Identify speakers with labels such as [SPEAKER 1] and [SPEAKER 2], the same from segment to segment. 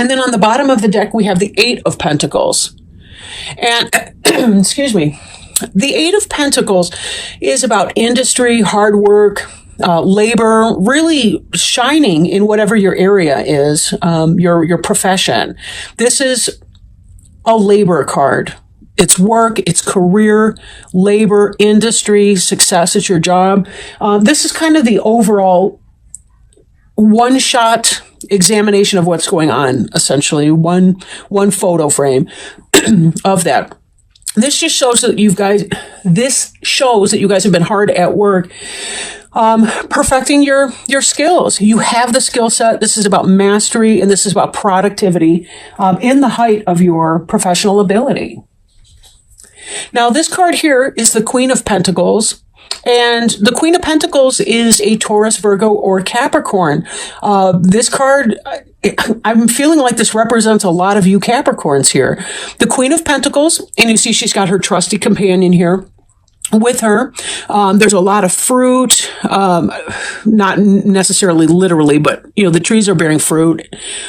[SPEAKER 1] And then on the bottom of the deck, we have the Eight of Pentacles. And, excuse me, the Eight of Pentacles is about industry, hard work, labor, really shining in whatever your area is, your profession. This is a labor card. It's work, it's career, labor, industry, success at your job. This is kind of the overall one-shot examination of what's going on, essentially, one photo frame of that. This just shows that you guys have been hard at work, perfecting your skills. You have the skill set. This is about mastery, and this is about productivity in the height of your professional ability. Now, this card here is the Queen of Pentacles. And the Queen of Pentacles is a Taurus, Virgo, or Capricorn. This card, I'm feeling like this represents a lot of you Capricorns here. The Queen of Pentacles, and you see she's got her trusty companion here with her. There's a lot of fruit, not necessarily literally, but, the trees are bearing fruit,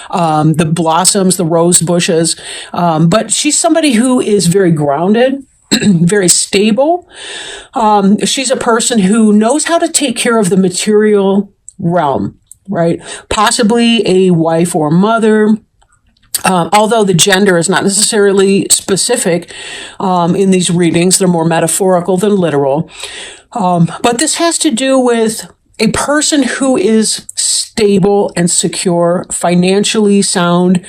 [SPEAKER 1] the blossoms, the rose bushes. But she's somebody who is very grounded, very stable. She's a person who knows how to take care of the material realm, right? Possibly a wife or mother. Although the gender is not necessarily specific in these readings, they're more metaphorical than literal. But this has to do with a person who is stable and secure, financially sound.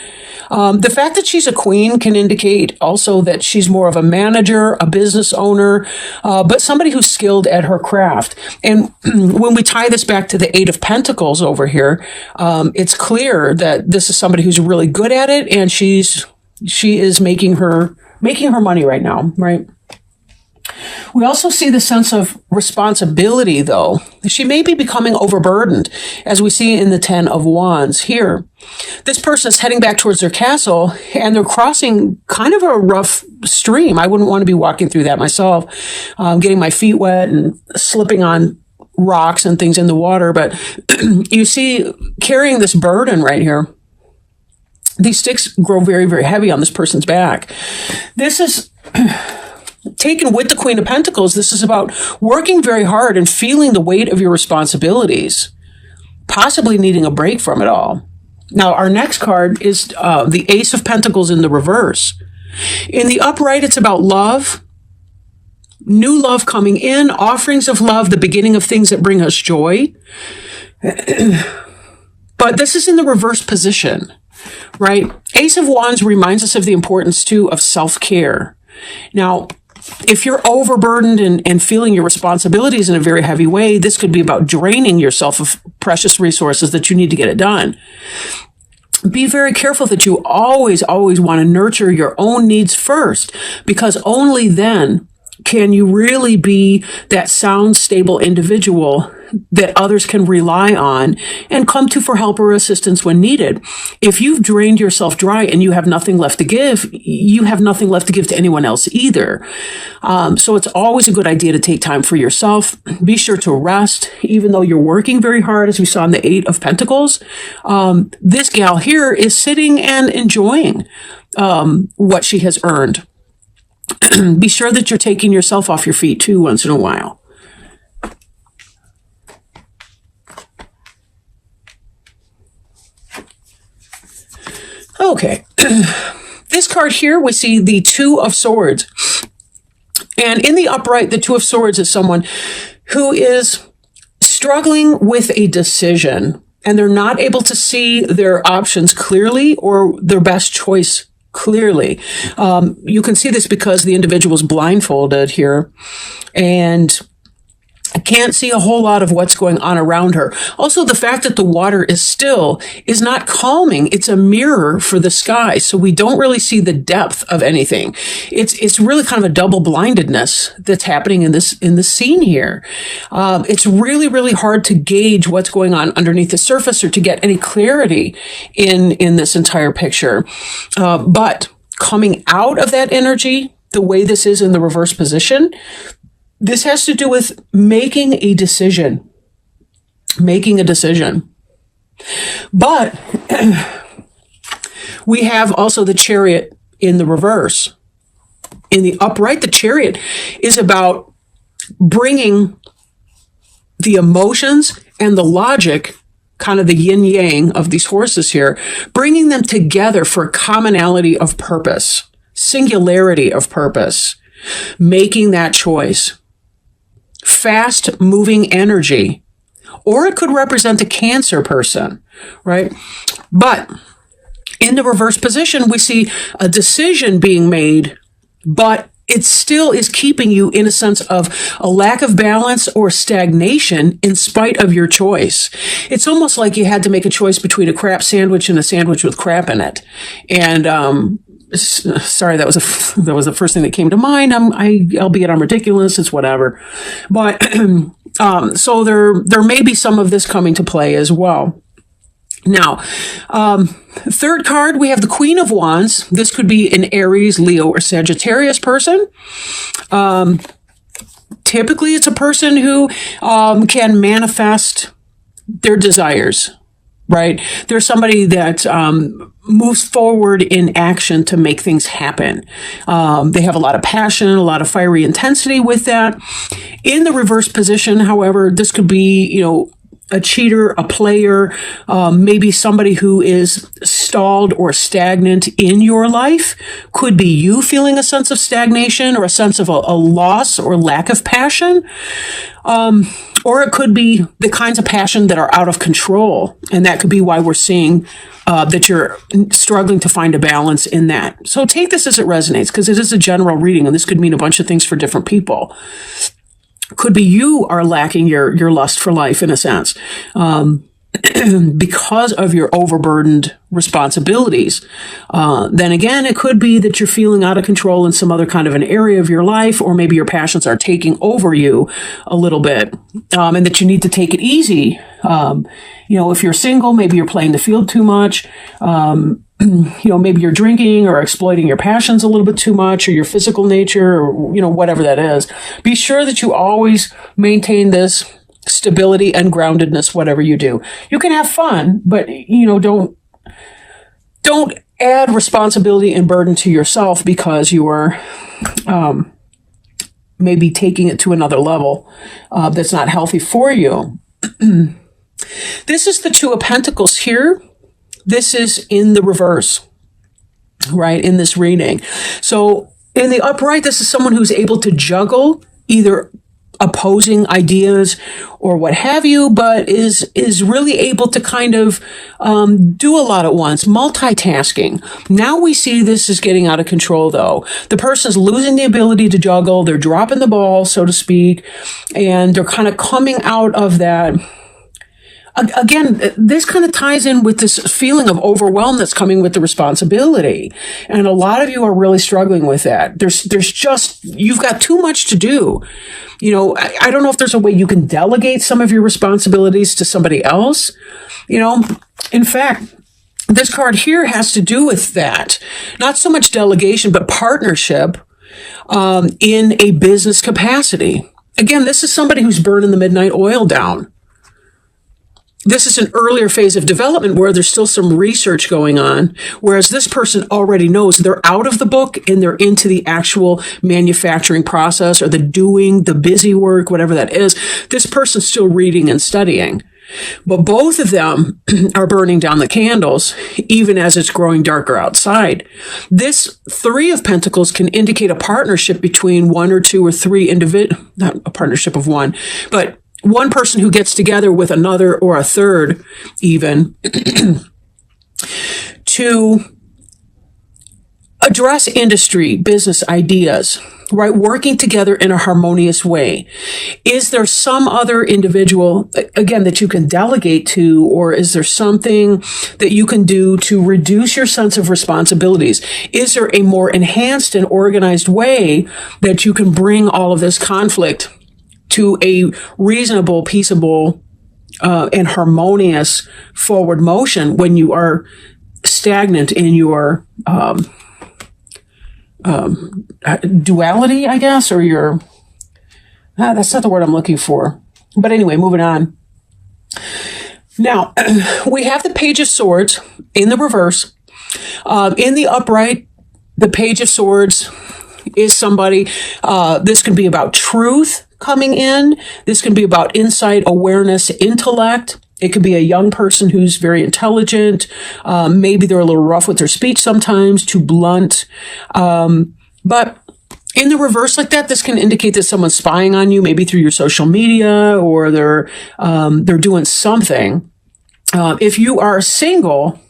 [SPEAKER 1] The fact that she's a queen can indicate also that she's more of a manager, a business owner, but somebody who's skilled at her craft. And when we tie this back to the Eight of Pentacles over here, it's clear that this is somebody who's really good at it, and she is making her money right now, right? We also see the sense of responsibility, though. She may be becoming overburdened, as we see in the Ten of Wands here. This person is heading back towards their castle, and they're crossing kind of a rough stream. I wouldn't want to be walking through that myself, getting my feet wet and slipping on rocks and things in the water. But you see, carrying this burden right here, these sticks grow very, very heavy on this person's back. This is... taken with the Queen of Pentacles, this is about working very hard and feeling the weight of your responsibilities, possibly needing a break from it all. Now, our next card is the Ace of Pentacles in the reverse. In the upright, it's about love, new love coming in, offerings of love, the beginning of things that bring us joy. But this is in the reverse position, right? Ace of Wands reminds us of the importance, too, of self-care. Now, if you're overburdened and feeling your responsibilities in a very heavy way, this could be about draining yourself of precious resources that you need to get it done. Be very careful that you always want to nurture your own needs first, because only then can you really be that sound, stable individual that others can rely on and come to for help or assistance when needed. If you've drained yourself dry and you have nothing left to give, you have nothing left to give to anyone else either. So it's always a good idea to take time for yourself. Be sure to rest, even though you're working very hard, as we saw in the Eight of Pentacles. This gal here is sitting and enjoying what she has earned. Be sure that you're taking yourself off your feet, too, once in a while. Okay. This card here, we see the Two of Swords. And in the upright, the Two of Swords is someone who is struggling with a decision, and they're not able to see their options clearly or their best choice clearly. You can see this because the individual is blindfolded here, and I can't see a whole lot of what's going on around her. Also, the fact that the water is still is not calming. It's a mirror for the sky, so we don't really see the depth of anything. It's really kind of a double blindedness that's happening in this scene here. It's really hard to gauge what's going on underneath the surface or to get any clarity in this entire picture. But coming out of that energy, the way this is in the reverse position, this has to do with making a decision. But we have also the Chariot in the reverse. In the upright, the Chariot is about bringing the emotions and the logic, kind of the yin yang of these horses here, bringing them together for a commonality of purpose, singularity of purpose, making that choice. Fast moving energy. Or it could represent a Cancer person, right? But in the reverse position, we see a decision being made, but it still is keeping you in a sense of a lack of balance or stagnation in spite of your choice. It's almost like you had to make a choice between a crap sandwich and a sandwich with crap in it. And sorry, that was the first thing that came to mind. Albeit I'm ridiculous. It's whatever. But so there may be some of this coming to play as well. Now, third card, we have the Queen of Wands. This could be an Aries, Leo, or Sagittarius person. Typically, it's a person who can manifest their desires, right? They're somebody that moves forward in action to make things happen. They have a lot of passion, a lot of fiery intensity with that. In the reverse position, however, this could be, a cheater, a player, maybe somebody who is stalled or stagnant in your life. Could be you feeling a sense of stagnation or a sense of a loss or lack of passion. Or it could be the kinds of passion that are out of control. And that could be why we're seeing that you're struggling to find a balance in that. So take this as it resonates, because it is a general reading, and this could mean a bunch of things for different people. Could be you are lacking your lust for life in a sense, because of your overburdened responsibilities. Then again, it could be that you're feeling out of control in some other kind of an area of your life, or maybe your passions are taking over you a little bit, and that you need to take it easy. If you're single, maybe you're playing the field too much. Maybe you're drinking or exploiting your passions a little bit too much, or your physical nature, or, whatever that is. Be sure that you always maintain this stability and groundedness, whatever you do. You can have fun, but, don't add responsibility and burden to yourself because you are, maybe taking it to another level, that's not healthy for you. This is the Two of Pentacles here. This is in the reverse, right, in this reading. So in the upright, this is someone who's able to juggle either opposing ideas or what have you, but is really able to kind of do a lot at once, multitasking. Now we see this is getting out of control, though. The person's losing the ability to juggle. They're dropping the ball, so to speak, and they're kind of coming out of that. Again, this kind of ties in with this feeling of overwhelm that's coming with the responsibility. And a lot of you are really struggling with that. You've got too much to do. I don't know if there's a way you can delegate some of your responsibilities to somebody else. In fact, this card here has to do with that. Not so much delegation, but partnership, in a business capacity. Again, this is somebody who's burning the midnight oil down. This is an earlier phase of development where there's still some research going on, whereas this person already knows they're out of the book and they're into the actual manufacturing process, or the busy work, whatever that is. This person's still reading and studying. But both of them are burning down the candles, even as it's growing darker outside. This Three of Pentacles can indicate a partnership between one or two or three not a partnership of one, but one person who gets together with another or a third even to address industry, business ideas, right? Working together in a harmonious way. Is there some other individual, again, that you can delegate to, or is there something that you can do to reduce your sense of responsibilities? Is there a more enhanced and organized way that you can bring all of this conflict to a reasonable, peaceable, and harmonious forward motion when you are stagnant in your duality, I guess, or your... that's not the word I'm looking for. But anyway, moving on. Now, we have the Page of Swords in the reverse. In the upright, the Page of Swords is somebody, this can be about truth coming in. This can be about insight, awareness, intellect. It could be a young person who's very intelligent. Maybe they're a little rough with their speech sometimes, too blunt. But in the reverse like that, this can indicate that someone's spying on you, maybe through your social media, or they're doing something. If you are single,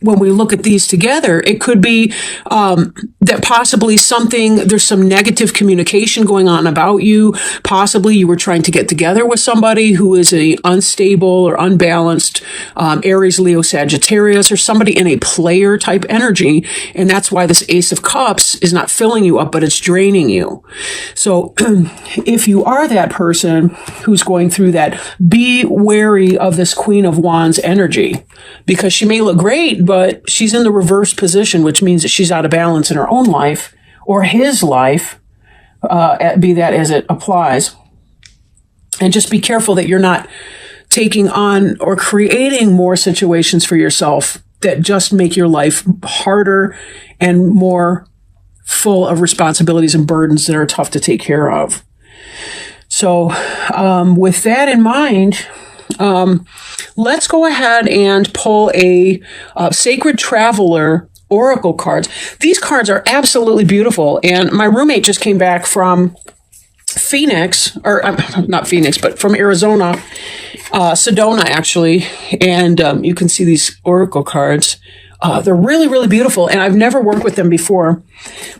[SPEAKER 1] when we look at these together, it could be that possibly there's some negative communication going on about you. Possibly you were trying to get together with somebody who is a unstable or unbalanced Aries, Leo, Sagittarius, or somebody in a player type energy. And that's why this Ace of Cups is not filling you up, but it's draining you. So if you are that person who's going through that, be wary of this Queen of Wands energy, because she may look great, but she's in the reverse position, which means that she's out of balance in her own life or his life, be that as it applies. And just be careful that you're not taking on or creating more situations for yourself that just make your life harder and more full of responsibilities and burdens that are tough to take care of. So with that in mind, let's go ahead and pull a Sacred Traveler Oracle cards. These cards are absolutely beautiful. And my roommate just came back from Phoenix, or not Phoenix, but from Arizona, Sedona, actually. And you can see these Oracle cards. They're really, really beautiful. And I've never worked with them before,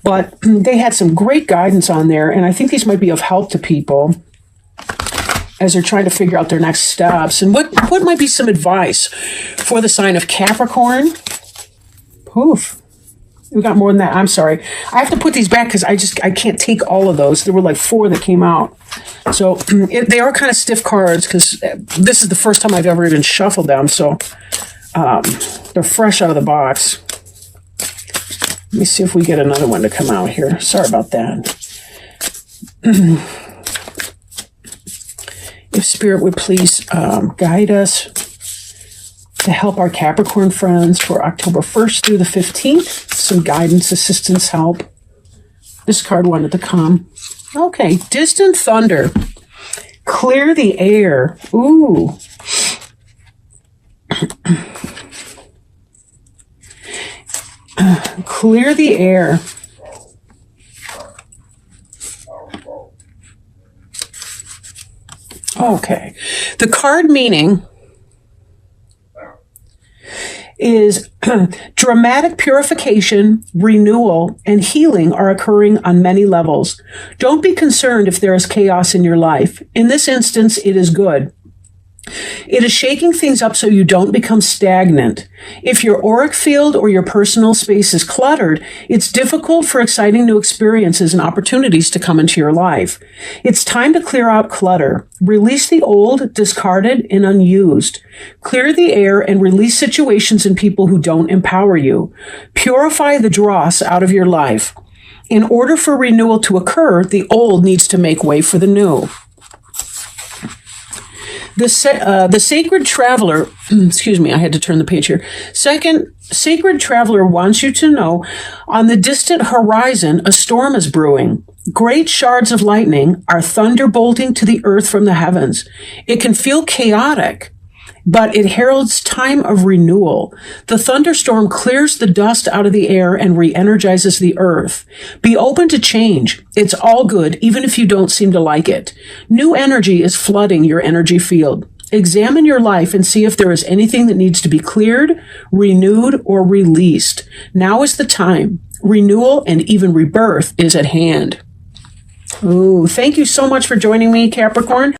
[SPEAKER 1] but they had some great guidance on there. And I think these might be of help to people as they're trying to figure out their next steps. And what might be some advice for the sign of Capricorn? Poof. We got more than that. I'm sorry. I have to put these back because I can't take all of those. There were like 4 that came out. So they are kind of stiff cards because this is the first time I've ever even shuffled them. So they're fresh out of the box. Let me see if we get another one to come out here. Sorry about that. If Spirit would please guide us to help our Capricorn friends for October 1st through the 15th. Some guidance, assistance, help. This card wanted to come. Okay, Distant Thunder. Clear the air. Ooh. Clear the air. Okay. The card meaning is dramatic purification, renewal, and healing are occurring on many levels. Don't be concerned if there is chaos in your life. In this instance, it is good. It is shaking things up so you don't become stagnant. If your auric field or your personal space is cluttered, it's difficult for exciting new experiences and opportunities to come into your life. It's time to clear out clutter. Release the old, discarded, and unused. Clear the air and release situations and people who don't empower you. Purify the dross out of your life. In order for renewal to occur, the old needs to make way for the new. The Sacred Traveler, excuse me, I had to turn the page here. Sacred Traveler wants you to know, on the distant horizon, a storm is brewing. Great shards of lightning are thunderbolting to the earth from the heavens. It can feel chaotic, but it heralds time of renewal. The thunderstorm clears the dust out of the air and re-energizes the earth. Be open to change. It's all good, even if you don't seem to like it. New energy is flooding your energy field. Examine your life and see if there is anything that needs to be cleared, renewed, or released. Now is the time. Renewal and even rebirth is at hand. Ooh, thank you so much for joining me, Capricorn.